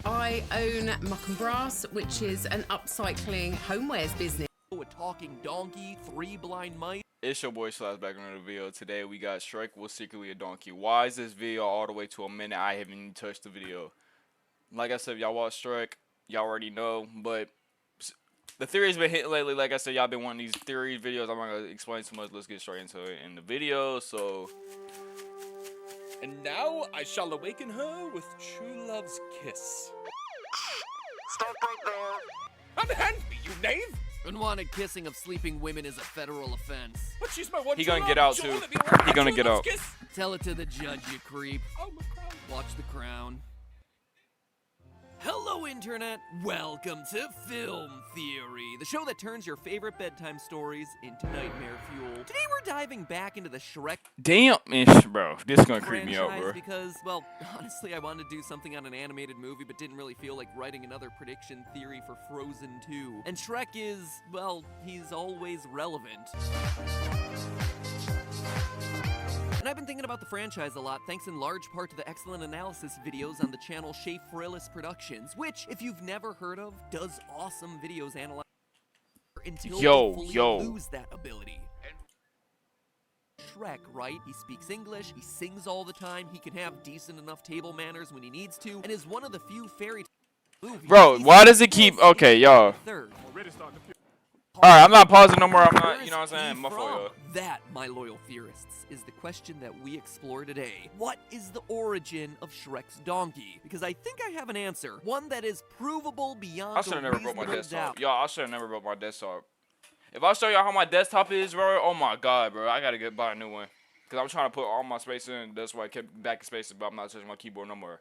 I own Muck and Brass, which is an upcycling homewares business. A talking donkey, 3 blind mice. It's your boy Slash back on the video. Today we got Shrek was secretly a donkey. Why is this video all the way to a minute? I haven't even touched the video. Like I said, if y'all watch Shrek, y'all already know. But the theory's been hitting lately. Like I said, y'all been wanting these theory videos. I'm not gonna explain too much. Let's get straight into it in the video. So, and now I shall awaken her with true love's kiss. Stop right there. Unhand me, you knave! Unwanted kissing of sleeping women is a federal offense. But she's my one he true gonna love. get out She'll too. only be the one He gonna true get love's out. Kiss. Tell it to the judge, you creep. Oh, my crown. Watch The Crown. Hello, Internet! Welcome to Film Theory, the show that turns your favorite bedtime stories into nightmare fuel. Today we're diving back into the Shrek damn, bro, this is gonna creep me out, franchise bro. because, well, honestly, I wanted to do something on an animated movie, but didn't really feel like writing another prediction theory for Frozen 2. And Shrek is, well, he's always relevant. And I've been thinking about the franchise a lot, thanks in large part to the excellent analysis videos on the channel Shay Frillis Productions, which, if you've never heard of, does awesome videos analyzing until they fully lose that ability. Shrek, right? He speaks English, he sings all the time, he can have decent enough table manners when he needs to, and is one of the few fairy movies. Bro, why does it keep? Okay, y'all. Alright, I'm not pausing no more. I'm not, you know what I'm saying? My fault, y'all. That, my loyal theorists, is the question that we explore today. What is the origin of Shrek's donkey? Because I think I have an answer. One that is provable beyond I should have never broke my reasonable desktop. doubt. Y'all, I should have never broke my desktop. If I show y'all how my desktop is, bro, oh my god, bro, I gotta buy a new one. Because I'm trying to put all my space in. That's why I kept back spaces, but I'm not touching my keyboard no more.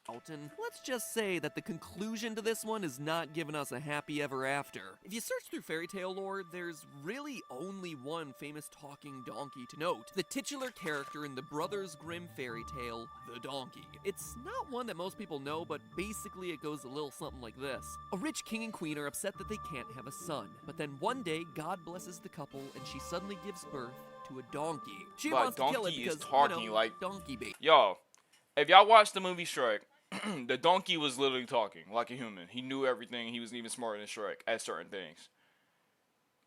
Alton, let's just say that the conclusion to this one is not giving us a happy ever after. If you search through fairy tale lore, there's really only one famous talking donkey to note. The titular character in the Brothers Grimm fairy tale, the donkey. It's not one that most people know, but basically it goes a little something like this. A rich king and queen are upset that they can't have a son, but then one day God blesses the couple and she suddenly gives birth to a donkey. She But wants to kill it donkey is because, talking, you know, like- donkey baby. Yo, if y'all watch the movie Shrek, the donkey was literally talking like a human. He knew everything. He was even smarter than Shrek at certain things.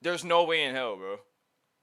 There's no way in hell, bro.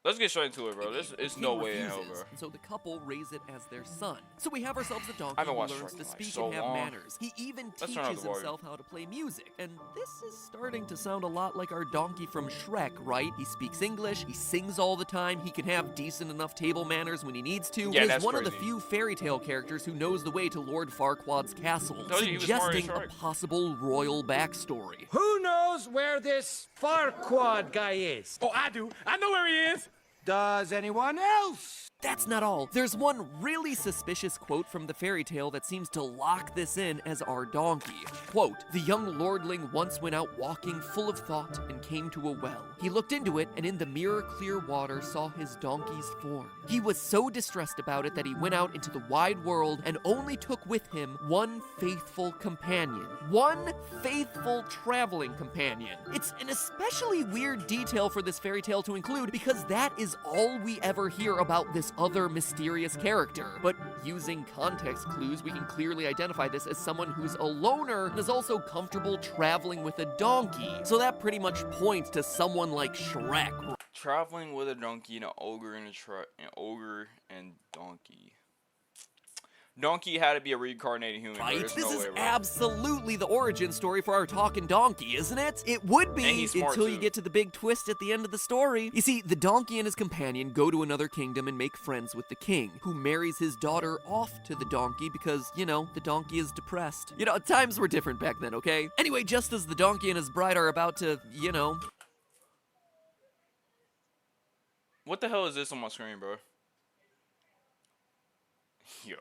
Let's get straight into it, bro. It's no way in hell, bro. And so the couple raise it as their son. So we have ourselves a donkey I haven't who watched learns Shrek to in, like, speak so and have long. manners. He even Let's turn up teaches the volume. himself how to play music. And this is starting to sound a lot like our donkey from Shrek, right? He speaks English, he sings all the time, he can have decent enough table manners when he needs to. Yeah, and that's is one of the crazy. few fairy tale characters who knows the way to Lord Farquaad's castle, Told you he was smarter than suggesting a Shrek. possible royal backstory. Who knows where this Farquaad guy is? Oh, I do. I know where he is. Does anyone else? That's not all. There's one really suspicious quote from the fairy tale that seems to lock this in as our donkey. Quote, "The young lordling once went out walking full of thought and came to a well. He looked into it and in the mirror clear water saw his donkey's form. He was so distressed about it that he went out into the wide world and only took with him one faithful companion. One faithful traveling companion." It's an especially weird detail for this fairy tale to include because that is all we ever hear about this other mysterious character. But using context clues, we can clearly identify this as someone who's a loner and is also comfortable traveling with a donkey. So that pretty much points to someone like Shrek. Traveling with a donkey and an ogre and an ogre and donkey. Donkey had to be a reincarnated human. Bro. Right? There's This no is way, bro. absolutely the origin story for our talking donkey, isn't it? It would And be he's smart, until you too. get to the big twist at the end of the story. You see, the donkey and his companion go to another kingdom and make friends with the king, who marries his daughter off to the donkey because, you know, the donkey is depressed. You know, times were different back then, okay? Anyway, just as the donkey and his bride are about to, you know... What the hell is this on my screen, bro? Yo.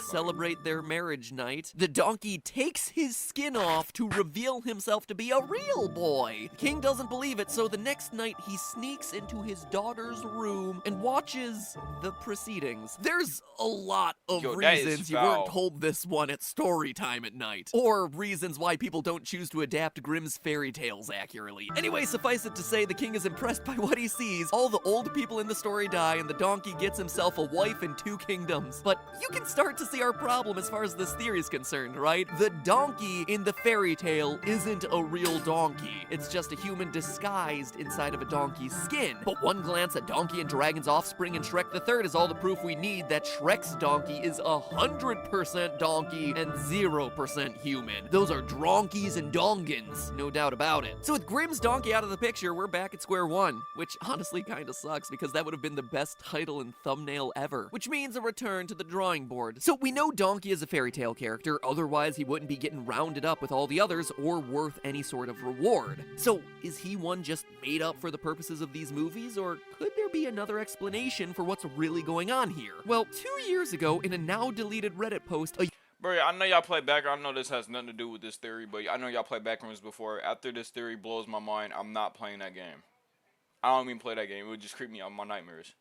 celebrate their marriage night, the donkey takes his skin off to reveal himself to be a real boy. King doesn't believe it, so the next night he sneaks into his daughter's room and watches the proceedings. There's a lot of Yo, that is reasons you foul. weren't told this one at story time at night, or reasons why people don't choose to adapt Grimm's fairy tales accurately. Anyway, suffice it to say, the king is impressed by what he sees. All the old people in the story die, and the donkey gets himself a wife and 2 kingdoms. But you can start start to see our problem as far as this theory is concerned, right? The donkey in the fairy tale isn't a real donkey. It's just a human disguised inside of a donkey's skin. But one glance at Donkey and Dragon's offspring in Shrek the Third is all the proof we need that Shrek's donkey is 100% donkey and 0% human. Those are dronkies and dongans, no doubt about it. So with Grimm's donkey out of the picture, we're back at square one, which honestly kinda sucks because that would have been the best title and thumbnail ever, which means a return to the drawing board. So we know Donkey is a fairy tale character, otherwise he wouldn't be getting rounded up with all the others or worth any sort of reward. So is he one just made up for the purposes of these movies, or could there be another explanation for what's really going on here? Well, 2 years ago, in a now deleted Reddit post, Bro, I know y'all play background. I know this has nothing to do with this theory, but I know y'all played backgrounds before. After this theory blows my mind, I'm not playing that game. I don't even play that game. It would just creep me out in my nightmares.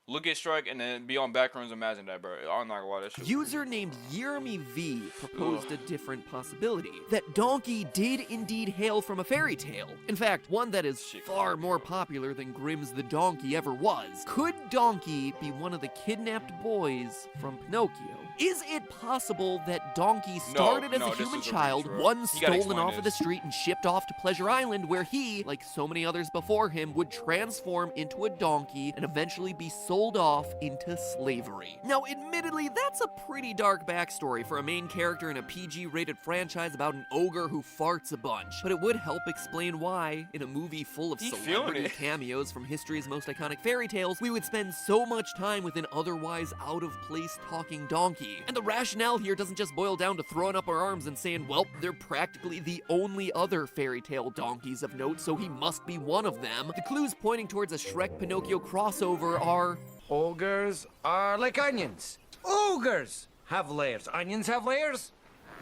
Look at Shrek and then be on backgrounds. Imagine that, bro. I'm not gonna lie, that shit. User named Yermy V proposed a different possibility. That Donkey did indeed hail from a fairy tale. In fact, one that is far more popular than Grimm's The Donkey ever was. Could Donkey be one of the kidnapped boys from Pinocchio? Is it possible that Donkey started as a human child, one stolen off of the street and shipped off to Pleasure Island, where he, like so many others before him, would transform into a donkey and eventually be sold off into slavery? Now, admittedly, that's a pretty dark backstory for a main character in a PG-rated franchise about an ogre who farts a bunch, but it would help explain why, in a movie full of celebrity cameos from history's most iconic fairy tales, we would spend so much time with an otherwise out-of-place talking donkey. And the rationale here doesn't just boil down to throwing up our arms and saying, well, they're practically the only other fairy tale donkeys of note, so he must be one of them. The clues pointing towards a Shrek-Pinocchio crossover are... Ogres are like onions. Ogres have layers. Onions have layers.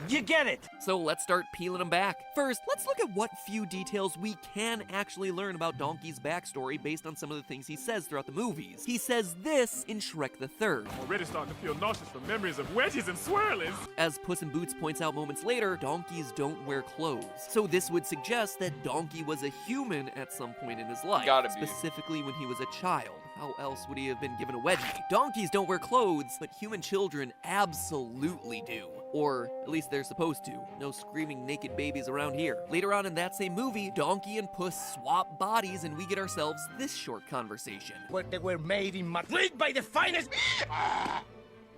You get it. So let's start peeling them back. First, let's look at what few details we can actually learn about Donkey's backstory based on some of the things he says throughout the movies. He says this in Shrek the Third. Already starting to feel nauseous from memories of wedges and swirlies. As Puss in Boots points out moments later, donkeys don't wear clothes. So this would suggest that Donkey was a human at some point in his life. Specifically when he was a child. How else would he have been given a wedgie? Donkeys don't wear clothes, but human children absolutely do. Or at least they're supposed to. No screaming naked babies around here. Later on in that same movie, Donkey and Puss swap bodies and we get ourselves this short conversation. What, they were made in Madrid by the finest...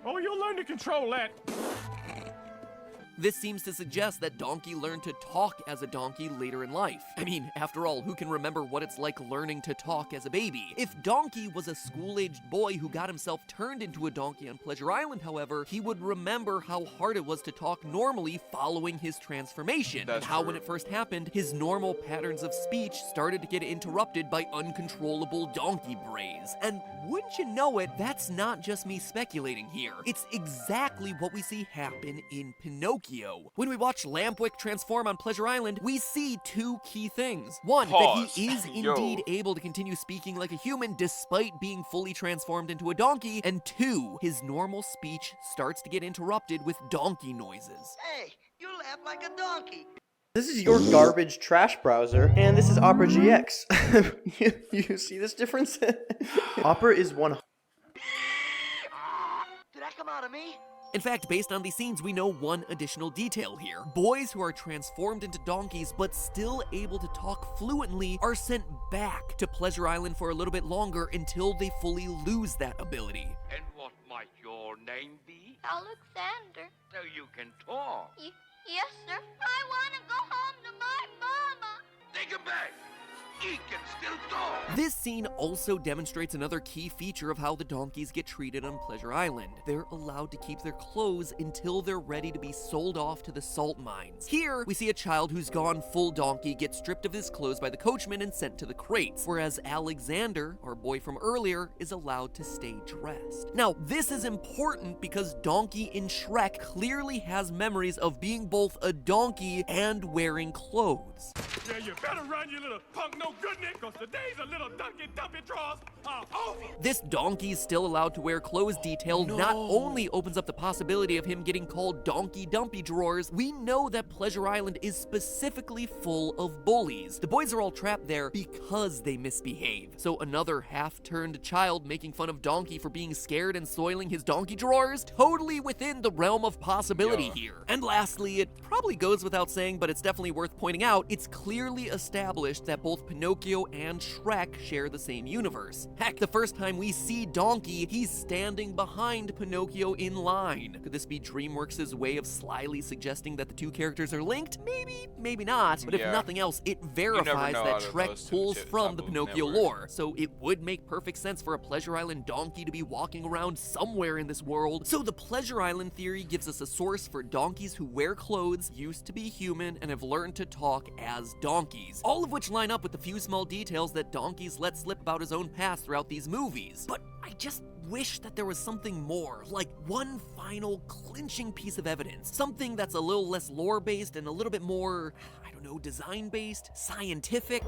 Oh, you'll learn to control that. This seems to suggest that Donkey learned to talk as a donkey later in life. I mean, after all, who can remember what it's like learning to talk as a baby? If Donkey was a school-aged boy who got himself turned into a donkey on Pleasure Island, however, he would remember how hard it was to talk normally following his transformation, and how when it first happened, his normal patterns of speech started to get interrupted by uncontrollable donkey brays. And wouldn't you know it, that's not just me speculating here. It's exactly what we see happen in Pinocchio. When we watch Lampwick transform on Pleasure Island, we see two key things. One, that he is indeed able to continue speaking like a human despite being fully transformed into a donkey, and two, his normal speech starts to get interrupted with donkey noises. Hey, you laugh like a donkey. This is your garbage trash browser, and this is Opera GX. you see this difference? Opera is one. Did that come out of me? In fact, based on these scenes, we know one additional detail here. Boys who are transformed into donkeys but still able to talk fluently are sent back to Pleasure Island for a little bit longer until they fully lose that ability. And what might your name be? Alexander. So you can talk. Yes, sir. I want to go home to my mama. Take him back. He can still talk. This scene also demonstrates another key feature of how the donkeys get treated on Pleasure Island. They're allowed to keep their clothes until they're ready to be sold off to the salt mines. Here, we see a child who's gone full donkey get stripped of his clothes by the coachman and sent to the crates, whereas Alexander, our boy from earlier, is allowed to stay dressed. Now, this is important because Donkey in Shrek clearly has memories of being both a donkey and wearing clothes. Yeah, you better run, you little punk no goodness, cause today's a little donkey dumpy draws. This donkey's still allowed to wear clothes detail not only opens up the possibility of him getting called Donkey Dumpy Drawers, we know that Pleasure Island is specifically full of bullies. The boys are all trapped there because they misbehave. So another half-turned child making fun of Donkey for being scared and soiling his donkey drawers? Totally within the realm of possibility here. And lastly, it probably goes without saying, but it's definitely worth pointing out, it's clearly established that both Pinocchio and Shrek share the same universe. Heck, the first time we see Donkey, he's standing behind Pinocchio in line. Could this be DreamWorks' way of slyly suggesting that the two characters are linked? Maybe, maybe not. But if nothing else, it verifies that Shrek pulls from the Pinocchio lore. So it would make perfect sense for a Pleasure Island donkey to be walking around somewhere in this world. So the Pleasure Island theory gives us a source for donkeys who wear clothes, used to be human, and have learned to talk as donkeys. All of which line up with the few small details that donkeys let slip about his own past throughout these movies. But I just wish that there was something more, like one final clinching piece of evidence. Something that's a little less lore-based and a little bit more, I don't know, design-based, scientific.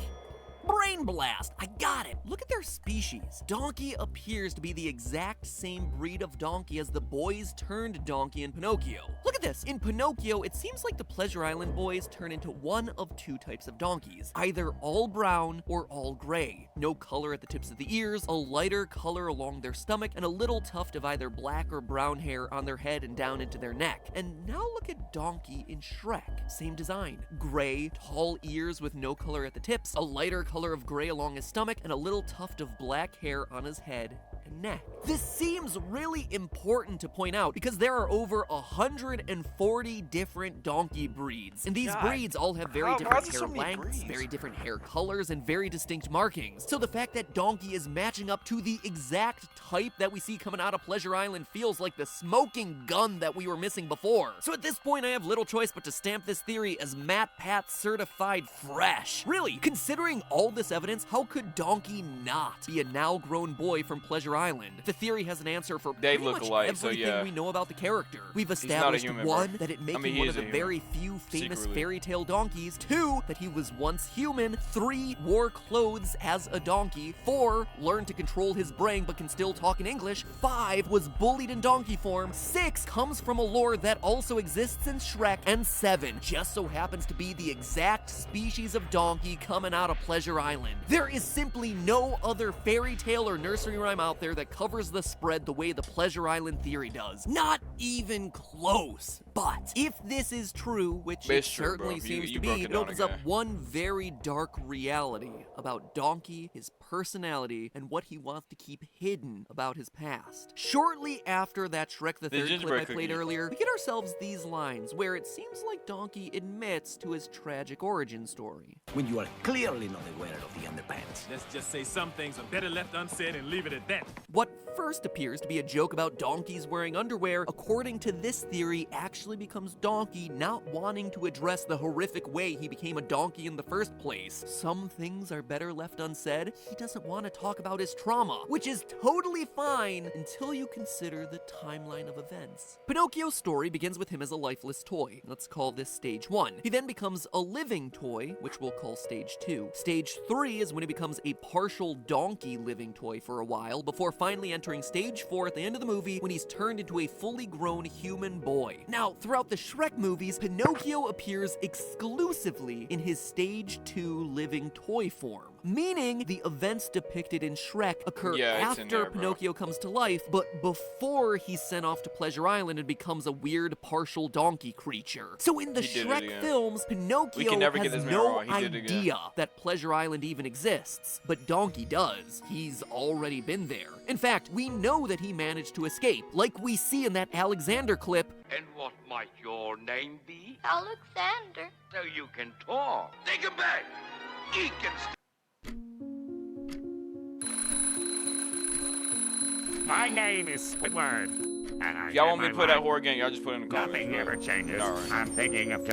Brain blast! I got it! Look at their species. Donkey appears to be the exact same breed of donkey as the boys turned donkey in Pinocchio. Look at this! In Pinocchio, it seems like the Pleasure Island boys turn into one of two types of donkeys. Either all brown or all gray. No color at the tips of the ears, a lighter color along their stomach, and a little tuft of either black or brown hair on their head and down into their neck. And now look at Donkey in Shrek. Same design. Gray, tall ears with no color at the tips, a lighter color of gray along his stomach, and a little tuft of black hair on his head and neck. This seems really important to point out because there are over 140 different donkey breeds. And these breeds all have very different hair lengths, very different hair colors, and very distinct markings. So the fact that Donkey is matching up to the exact type that we see coming out of Pleasure Island feels like the smoking gun that we were missing before. So at this point, I have little choice but to stamp this theory as Matt Pat certified fresh. Really, considering all this evidence, how could Donkey not be a now grown boy from Pleasure Island? The theory has an answer for pretty much everything we know about the character. We've established one, that it makes him one of the very few famous fairy tale donkeys. 2, that he was once human. 3, wore clothes as a donkey. 4, learned to control his brain but can still talk in English. 5, was bullied in donkey form. 6, comes from a lore that also exists in Shrek. And 7, just so happens to be the exact species of donkey coming out of Pleasure Island. There is simply no other fairy tale or nursery rhyme out there that covers the spread the way the Pleasure Island theory does. Not even close. But if this is true, which it certainly seems to be, it opens up one very dark reality about Donkey, his personality, and what he wants to keep hidden about his past. Shortly after that Shrek the Third clip I played earlier, we get ourselves these lines where it seems like Donkey admits to his tragic origin story. When you are clearly not aware of the underpants. Let's just say some things are better left unsaid and leave it at that. What first appears to be a joke about donkeys wearing underwear, according to this theory, actually becomes Donkey not wanting to address the horrific way he became a donkey in the first place. Some things are better left unsaid. He doesn't want to talk about his trauma, which is totally fine until you consider the timeline of events. Pinocchio's story begins with him as a lifeless toy. Let's call this stage 1. He then becomes a living toy, which we'll call stage 2. Stage 3 is when he becomes a partial donkey living toy for a while, before finally entering stage 4 at the end of the movie when he's turned into a fully grown human boy. Now, throughout the Shrek movies, Pinocchio appears exclusively in his stage 2 living toy form. Meaning the events depicted in Shrek occur after Pinocchio comes to life, but before he's sent off to Pleasure Island and becomes a weird partial donkey creature. So in the Shrek films, Pinocchio has no idea that Pleasure Island even exists, but Donkey does. He's already been there. In fact, we know that he managed to escape, like we see in that Alexander clip. And what might your name be? Alexander. So you can talk. Take him back. He can My name is Squidward. Y'all want me to put that horror game? Y'all just put it in the comments. Nothing ever changes. I'm thinking of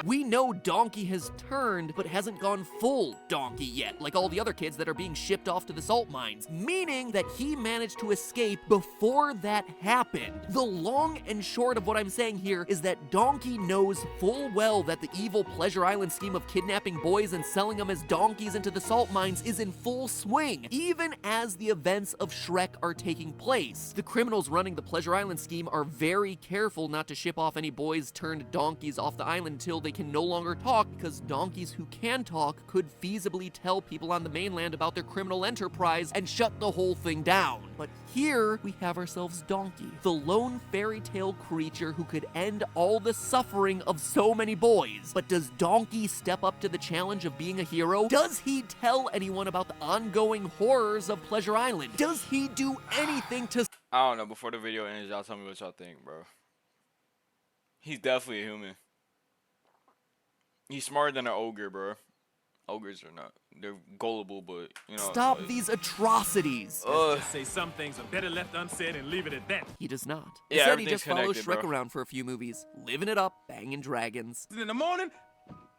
We know Donkey has turned, but hasn't gone full donkey yet, like all the other kids that are being shipped off to the salt mines, meaning that he managed to escape before that happened. The long and short of what I'm saying here is that Donkey knows full well that the evil Pleasure Island scheme of kidnapping boys and selling them as donkeys into the salt mines is in full swing, even as the events of Shrek are taking place. The criminals running the Pleasure Island scheme are very careful not to ship off any boys turned donkeys off the island until they can no longer talk, because donkeys who can talk could feasibly tell people on the mainland about their criminal enterprise and shut the whole thing down. But here we have ourselves Donkey, the lone fairy tale creature who could end all the suffering of so many boys. But does Donkey step up to the challenge of being a hero? Does he tell anyone about the ongoing horrors of Pleasure Island? Does he do anything to... I don't know. Before the video ends, y'all tell me what y'all think, bro. He's definitely a human. He's smarter than an ogre, bro. Ogres are not. They're gullible, but, you know. Stop these atrocities! Let's just say some things are better left unsaid and leave it at that. He does not. Yeah, Instead, he just everything's follows Shrek connected, bro. around for a few movies, living it up, banging dragons. In the morning,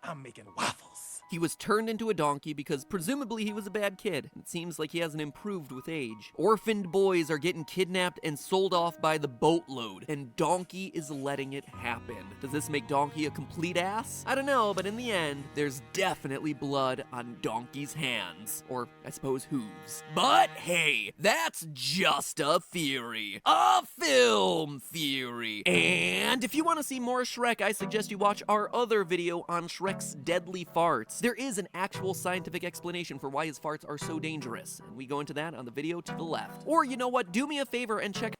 I'm making waffles. He was turned into a donkey because presumably he was a bad kid. It seems like he hasn't improved with age. Orphaned boys are getting kidnapped and sold off by the boatload, and Donkey is letting it happen. Does this make Donkey a complete ass? I don't know, but in the end, there's definitely blood on Donkey's hands. Or, I suppose, hooves. But hey, that's just a theory. A film theory. And if you want to see more Shrek, I suggest you watch our other video on Shrek's deadly farts. There is an actual scientific explanation for why his farts are so dangerous, and we go into that on the video to the left. Or, you know what, do me a favor and check...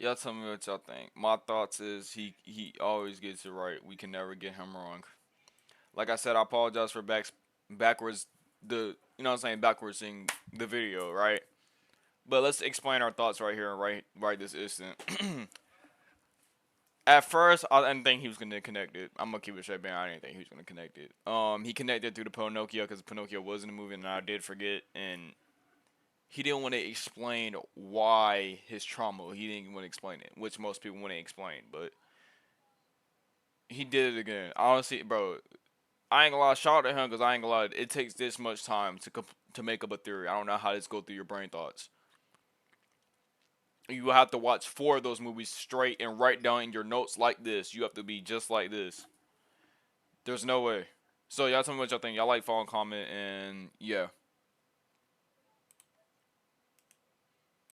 Y'all tell me what y'all think. My thoughts is he always gets it right. We can never get him wrong. Like I said, I apologize for backwards the video, right? But let's explain our thoughts right here and right this instant. At first, I didn't think he was gonna connect it. I'm gonna keep it straight, man. I didn't think he was gonna connect it. He connected through the Pinocchio because Pinocchio was in the movie, and I did forget. And he didn't want to explain why his trauma. He didn't want to explain it, which most people wouldn't explain. But he did it again. Honestly, bro, I ain't gonna lie. Shout out to him because I ain't gonna lie. It takes this much time to make up a theory. I don't know how this go through your brain thoughts. You have to watch 4 of those movies straight and write down in your notes like this. You have to be just like this. There's no way. So y'all tell me what y'all think. Y'all like, follow, comment, and yeah.